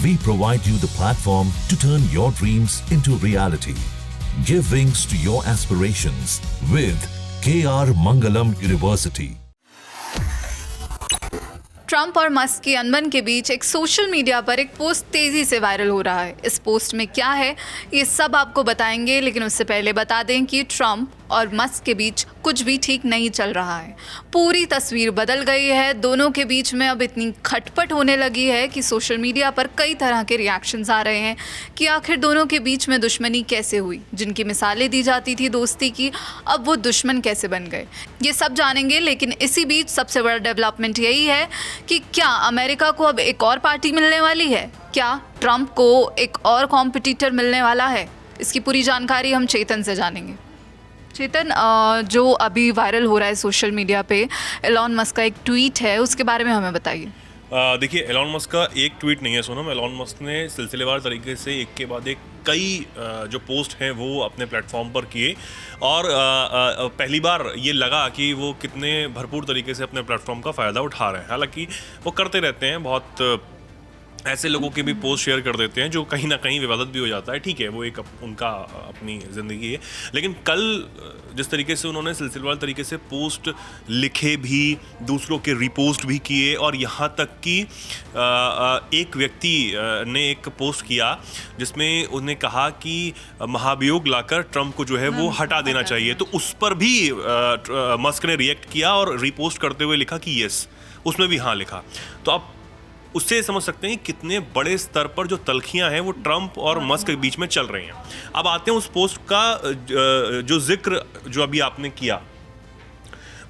We provide you the platform to turn your dreams into reality. Give wings to your aspirations with KR Mangalam University. Trump और Musk की अनबन के बीच एक social media पर एक post तेज़ी से वायरल हो रहा है। इस पोस्ट में क्या है ये सब आपको बताएंगे, लेकिन उससे पहले बता दें कि ट्रंप और मस्क के बीच कुछ भी ठीक नहीं चल रहा है। पूरी तस्वीर बदल गई है। दोनों के बीच में अब इतनी खटपट होने लगी है कि सोशल मीडिया पर कई तरह के रिएक्शंस आ रहे हैं कि आखिर दोनों के बीच में दुश्मनी कैसे हुई। जिनकी मिसालें दी जाती थी दोस्ती की, अब वो दुश्मन कैसे बन गए, ये सब जानेंगे। लेकिन इसी बीच सबसे बड़ा डेवलपमेंट यही है कि क्या अमेरिका को अब एक और पार्टी मिलने वाली है? क्या ट्रंप को एक और कॉम्पिटिटर मिलने वाला है? इसकी पूरी जानकारी हम चेतन से जानेंगे। चेतन, जो अभी वायरल हो रहा है सोशल मीडिया पे, एलॉन मस्क का एक ट्वीट है, उसके बारे में हमें बताइए। देखिए, एलॉन मस्क का एक ट्वीट नहीं है सोनम। एलॉन मस्क ने सिलसिलेवार तरीके से एक के बाद एक कई जो पोस्ट हैं वो अपने प्लेटफॉर्म पर किए और पहली बार ये लगा कि वो कितने भरपूर तरीके से अपने प्लेटफॉर्म का फ़ायदा उठा रहे हैं। हालांकि वो करते रहते हैं, बहुत ऐसे लोगों के भी पोस्ट शेयर कर देते हैं जो कहीं ना कहीं विवादित भी हो जाता है। ठीक है, वो एक उनका अपनी ज़िंदगी है। लेकिन कल जिस तरीके से उन्होंने सिलसिलेवार तरीके से पोस्ट लिखे भी, दूसरों के रिपोस्ट भी किए और यहाँ तक कि एक व्यक्ति ने एक पोस्ट किया जिसमें उन्हें कहा कि महाभियोग लाकर ट्रंप को जो है वो हटा देना चाहिए। तो उस पर भी मस्क ने रिएक्ट किया और रिपोस्ट करते हुए लिखा कि यस, उसमें भी हाँ लिखा। तो आप उससे समझ सकते हैं कितने बड़े स्तर पर जो तल्खियां हैं वो ट्रंप और मस्क के बीच में चल रही हैं। अब आते हैं उस पोस्ट का जो जिक्र जो अभी आपने किया।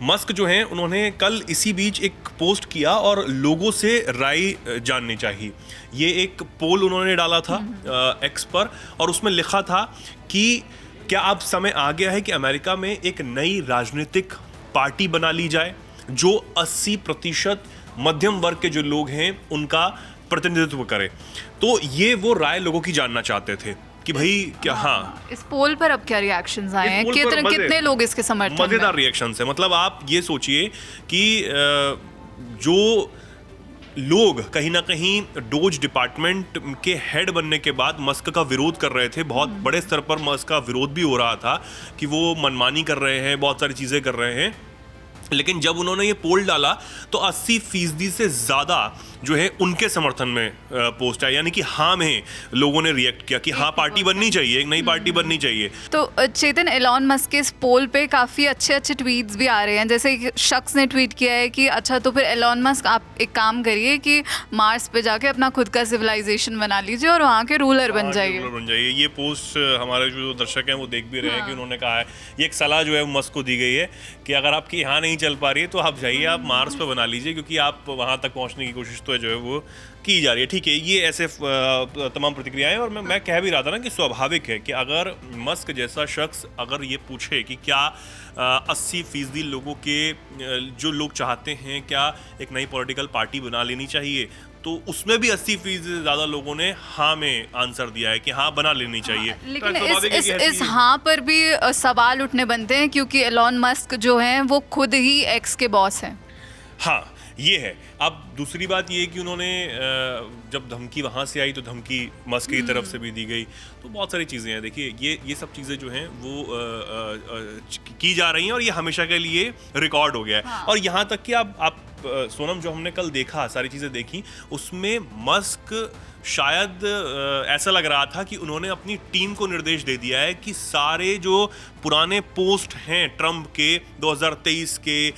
मस्क जो हैं उन्होंने कल इसी बीच एक Post किया और लोगों से राय जाननी चाहिए। ये एक पोल उन्होंने डाला था एक्स पर और उसमें लिखा था कि क्या अब समय आ गया है कि अमेरिका में एक नई राजनीतिक पार्टी बना ली जाए जो 80% मध्यम वर्ग के जो लोग हैं उनका प्रतिनिधित्व करे। तो ये वो राय लोगों की जानना चाहते थे कि भाई क्या। हाँ, इस पोल पर अब क्या रिएक्शंस आए हैं? कितने लोग इसके समर्थन में? मजेदार रिएक्शंस है। मतलब आप ये सोचिए कि जो लोग कहीं ना कहीं डोज डिपार्टमेंट के हेड बनने के बाद मस्क का विरोध कर रहे थे, बहुत बड़े स्तर पर मस्क का विरोध भी हो रहा था कि वो मनमानी कर रहे हैं, बहुत सारी चीज़ें कर रहे हैं। लेकिन जब उन्होंने ये पोल डाला तो 80% से ज़्यादा जो है उनके समर्थन में पोस्ट आया, यानी कि हाँ में लोगों ने रिएक्ट किया कि हाँ पार्टी बननी चाहिए, एक नई पार्टी बननी चाहिए। तो चेतन, एलॉन मस्क के इस पोल पे काफ़ी अच्छे अच्छे ट्वीट्स भी आ रहे हैं। जैसे एक शख्स ने ट्वीट किया है कि अच्छा तो फिर एलॉन मस्क आप एक काम करिए कि मार्स पे जाके अपना खुद का सिविलाइजेशन बना लीजिए और वहाँ के रूलर बन जाइए। ये पोस्ट हमारे जो दर्शक हैं वो देख भी रहे हैं कि उन्होंने कहा है, ये एक सलाह जो है मस्क को दी गई है कि अगर आपकी यहाँ नहीं चल पा रही है तो आप जाइए, आप मार्स पे बना लीजिए, क्योंकि आप वहाँ तक पहुँचने की कोशिश तो जो है वो की जा रही है। ठीक है, ये ऐसे तमाम प्रतिक्रियाएं। और मैं कह भी रहा था ना कि स्वाभाविक है कि अगर मस्क जैसा शख्स अगर ये पूछे कि क्या 80% लोगों के जो लोग चाहते हैं क्या एक नई पॉलिटिकल पार्टी बना लेनी चाहिए, तो उसमें भी 80% से ज़्यादा लोगों ने हाँ में आंसर दिया है कि हाँ बना लेनी चाहिए। लेकिन इस हाँ पर भी सवाल उठने बनते हैं क्योंकि एलॉन मस्क जो हैं वो खुद ही एक्स के बॉस हैं। हाँ, ये है। अब दूसरी बात ये है कि उन्होंने जब धमकी वहाँ से आई तो धमकी मस्क की तरफ से भी दी गई। तो बहुत सारी चीज़ें हैं। देखिए, ये सब चीज़ें जो हैं वो की जा रही हैं और ये हमेशा के लिए रिकॉर्ड हो गया है। हाँ। और यहाँ तक कि आप सोनम, जो हमने कल देखा, सारी चीज़ें देखी, उसमें मस्क शायद ऐसा लग रहा था कि उन्होंने अपनी टीम को निर्देश दे दिया है कि सारे जो पुराने पोस्ट हैं ट्रंप के 2023 के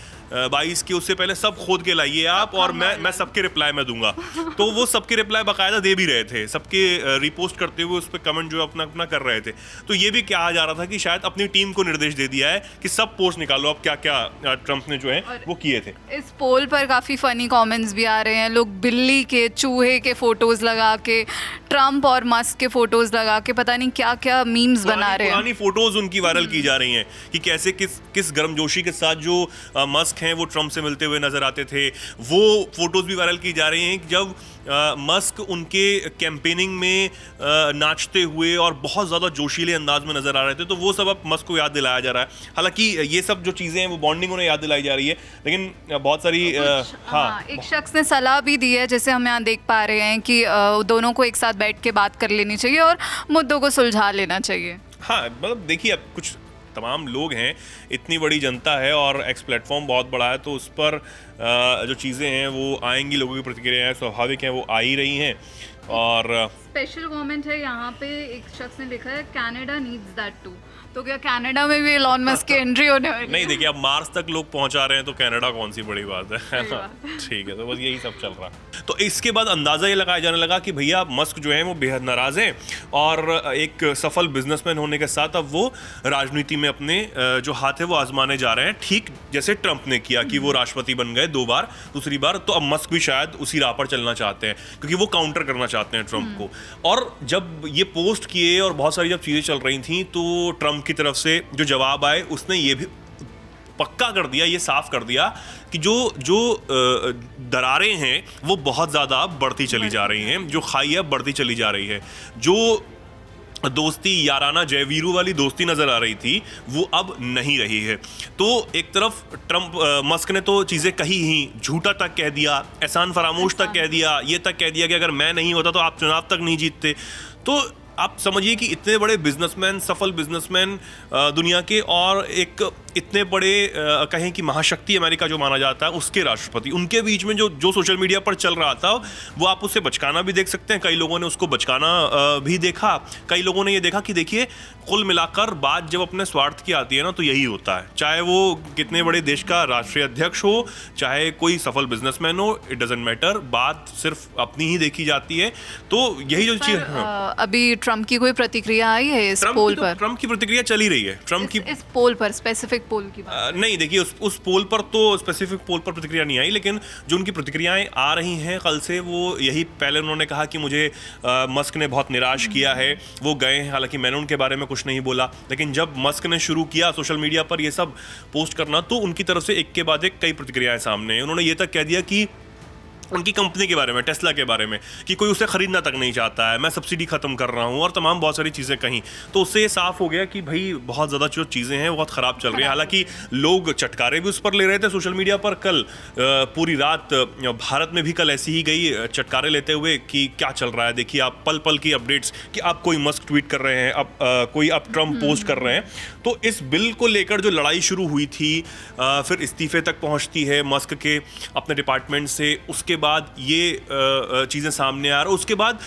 22 के, उससे पहले सब खोद के लाइए आप और मैं सबके रिप्लाई में दूंगा। तो वो सबके रिप्लाई बाकायदा दे भी रहे थे, सबके रिपोस्ट करते हुए उस पर कमेंट जो अपना अपना कर रहे थे। तो ये भी कहा जा रहा था कि शायद अपनी टीम को निर्देश दे दिया है कि सब पोस्ट निकालो अब क्या क्या ट्रंप ने जो है वो किए थे। इस पोल पर काफ़ी फनी कमेंट्स भी आ रहे हैं। लोग बिल्ली के, चूहे के फोटोज लगा के, ट्रंप और मस्क के फोटोज लगा के पता नहीं क्या क्या मीम्स बना रहे हैं। पुरानी फोटोज उनकी वायरल की जा रही हैं कि कैसे किस गर्मजोशी के साथ जो मस्क हैं वो ट्रंप से मिलते हुए नजर आते थे। वो फोटोज भी वायरल की जा रही हैं जब मस्क उनके कैंपेनिंग में नाचते हुए और बहुत ज़्यादा जोशीले अंदाज में नजर आ रहे थे, तो वो सब अब मस्क को याद दिलाया जा रहा है। हालांकि ये सब जो चीज़ें हैं वो बॉन्डिंग उन्हें याद दिलाई जा रही है, लेकिन बहुत सारी एक शख्स ने सलाह भी दी है, जैसे हम यहाँ देख पा रहे हैं कि दोनों को एक साथ बैठ के बात कर लेनी चाहिए और मुद्दों को सुलझा लेना चाहिए। हाँ, मतलब देखिए, अब कुछ तमाम लोग हैं, इतनी बड़ी जनता है और एक्स प्लेटफॉर्म बहुत बड़ा है, तो उस पर जो चीज़ें हैं वो आएंगी, लोगों की प्रतिक्रियाएं स्वाभाविक हैं, वो आ ही रही हैं। और स्पेशल कमेंट है यहाँ पे, एक शख्स ने लिखा है कनाडा नीड्स दैट टू। तो क्या कनाडा में भी एलॉन मस्क की एंट्री होने वाली है? नहीं, देखिए, अब मार्स तक लोग पहुंचा रहे हैं तो कनाडा कौन सी बड़ी बात है ना? ठीक है, तो बस यही सब चल रहा है। तो इसके बाद अंदाज़ा ये लगाया जाने लगा कि भैया मस्क जो है वो बेहद नाराज़ हैं और एक सफल बिजनेसमैन होने के साथ अब वो राजनीति में अपने जो हाथ है वो आजमाने जा रहे हैं, ठीक जैसे ट्रंप ने किया कि वो राष्ट्रपति बन गए 2 बार, दूसरी बार तो अब मस्क भी शायद उसी राह पर चलना चाहते हैं, क्योंकि वो काउंटर करना चाहते हैं ट्रंप को। और जब ये पोस्ट किए और बहुत सारी जब चीज़ें चल रही थी, तो ट्रंप की तरफ से जो जवाब आए उसने ये भी पक्का कर दिया, ये साफ कर दिया कि जो दरारें हैं वो बहुत ज़्यादा बढ़ती चली जा रही हैं, जो खाई है बढ़ती चली जा रही है, जो दोस्ती याराना जयवीरू वाली दोस्ती नज़र आ रही थी वो अब नहीं रही है। तो एक तरफ मस्क ने तो चीज़ें कही ही, झूठा तक कह दिया, एहसान फरामोश तक कह दिया, ये तक कह दिया कि अगर मैं नहीं होता तो आप चुनाव तक नहीं जीतते। तो आप समझिए कि इतने बड़े बिजनेसमैन, सफल बिजनेसमैन दुनिया के, और एक इतने बड़े कहें कि महाशक्ति अमेरिका जो माना जाता है उसके राष्ट्रपति, उनके बीच में जो सोशल मीडिया पर चल रहा था वो आप उसे बचकाना भी देख सकते हैं। कई लोगों ने उसको बचकाना भी देखा, कई लोगों ने ये देखा कि देखिए कुल मिलाकर बात जब अपने स्वार्थ की आती है ना तो यही होता है, चाहे वो कितने बड़े देश का राष्ट्रीय अध्यक्ष हो, चाहे कोई सफल बिजनेसमैन हो, इट डजंट मैटर, बात सिर्फ अपनी ही देखी जाती है। तो यही जो चीज़ अभी ट्रंप की कोई प्रतिक्रिया आई है इस पोल पर? ट्रंप की प्रतिक्रिया चली रही है, ट्रंप की इस पोल पर, स्पेसिफिक पोल की बात नहीं, देखिए उस पोल पर तो स्पेसिफिक पोल पर प्रतिक्रिया नहीं आई, लेकिन जो उनकी प्रतिक्रियाएं आ रही हैं कल से, वो यही, पहले उन्होंने कहा कि मुझे मस्क ने बहुत निराश किया है, वो गए हैं, हालांकि मैंने उनके बारे में कुछ नहीं बोला, लेकिन जब मस्क ने शुरू किया सोशल मीडिया पर ये सब पोस्ट करना तो उनकी तरफ से एक के बाद एक कई प्रतिक्रियाएं सामने। उन्होंने ये तक कह दिया कि उनकी कंपनी के बारे में, टेस्ला के बारे में, कि कोई उसे खरीदना तक नहीं चाहता है, मैं सब्सिडी खत्म कर रहा हूँ, और तमाम बहुत सारी चीज़ें कहीं। तो उससे ये साफ हो गया कि भाई बहुत ज़्यादा जो चीज़ें हैं बहुत ख़राब चल रही हैं। हालांकि लोग चटकारे भी उस पर ले रहे थे सोशल मीडिया पर। कल पूरी रात भारत में भी कल ऐसी ही गई चटकारे लेते हुए कि क्या चल रहा है, देखिए आप पल पल की अपडेट्स, कि आप कोई मस्क ट्वीट कर रहे हैं, अब कोई आप ट्रंप पोस्ट कर रहे हैं। तो इस बिल को लेकर जो लड़ाई शुरू हुई थी फिर इस्तीफे तक पहुँचती है मस्क के अपने डिपार्टमेंट से, उसके बाद ये चीज़ें सामने आ रहा है। उसके बाद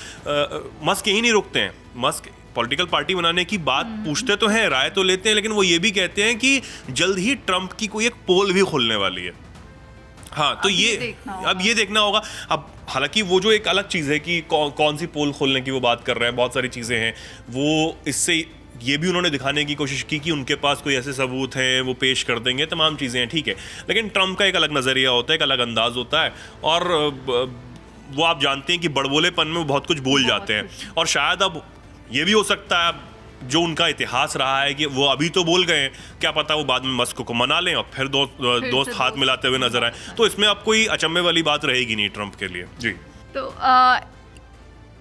मस्क यही नहीं रुकते हैं, मस्क पॉलिटिकल पार्टी बनाने की बात पूछते तो हैं, राय तो लेते हैं, लेकिन वो ये भी कहते हैं कि जल्द ही ट्रंप की कोई एक पोल भी खुलने वाली है। हाँ, तो अब ये देखना होगा। अब हालांकि वो जो एक अलग चीज़ है कि कौन सी पोल खोलने की वो बात कर रहे हैं, बहुत सारी चीज़ें हैं, वो इससे ये भी उन्होंने दिखाने की कोशिश की कि उनके पास कोई ऐसे सबूत हैं वो पेश कर देंगे, तमाम चीज़ें हैं, ठीक है। लेकिन ट्रंप का एक अलग नज़रिया होता है, एक अलग अंदाज होता है, और वो आप जानते हैं कि बड़बोलेपन में वो बहुत कुछ बोल जाते हैं। और शायद अब ये भी हो सकता है, जो उनका इतिहास रहा है, कि वो अभी तो बोल गए हैं, क्या पता वो बाद में मस्क को मना लें और फिर दोस्त हाथ मिलाते हुए नजर आए। तो इसमें अब कोई अचंभे वाली बात रहेगी नहीं ट्रंप के लिए। जी, तो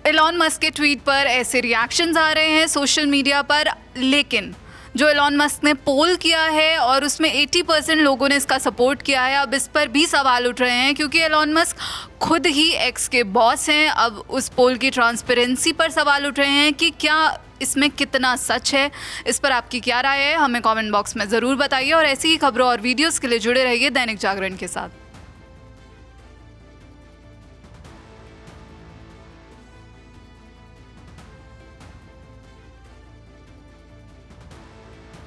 एलॉन मस्क के ट्वीट पर ऐसे रिएक्शंस आ रहे हैं सोशल मीडिया पर, लेकिन जो एलॉन मस्क ने पोल किया है और उसमें 80% लोगों ने इसका सपोर्ट किया है, अब इस पर भी सवाल उठ रहे हैं, क्योंकि एलॉन मस्क खुद ही एक्स के बॉस हैं। अब उस पोल की ट्रांसपेरेंसी पर सवाल उठ रहे हैं कि क्या इसमें कितना सच है। इस पर आपकी क्या राय है, हमें कमेंट बॉक्स में ज़रूर बताइए, और ऐसी ही खबरों और वीडियोज़ के लिए जुड़े रहिए दैनिक जागरण के साथ।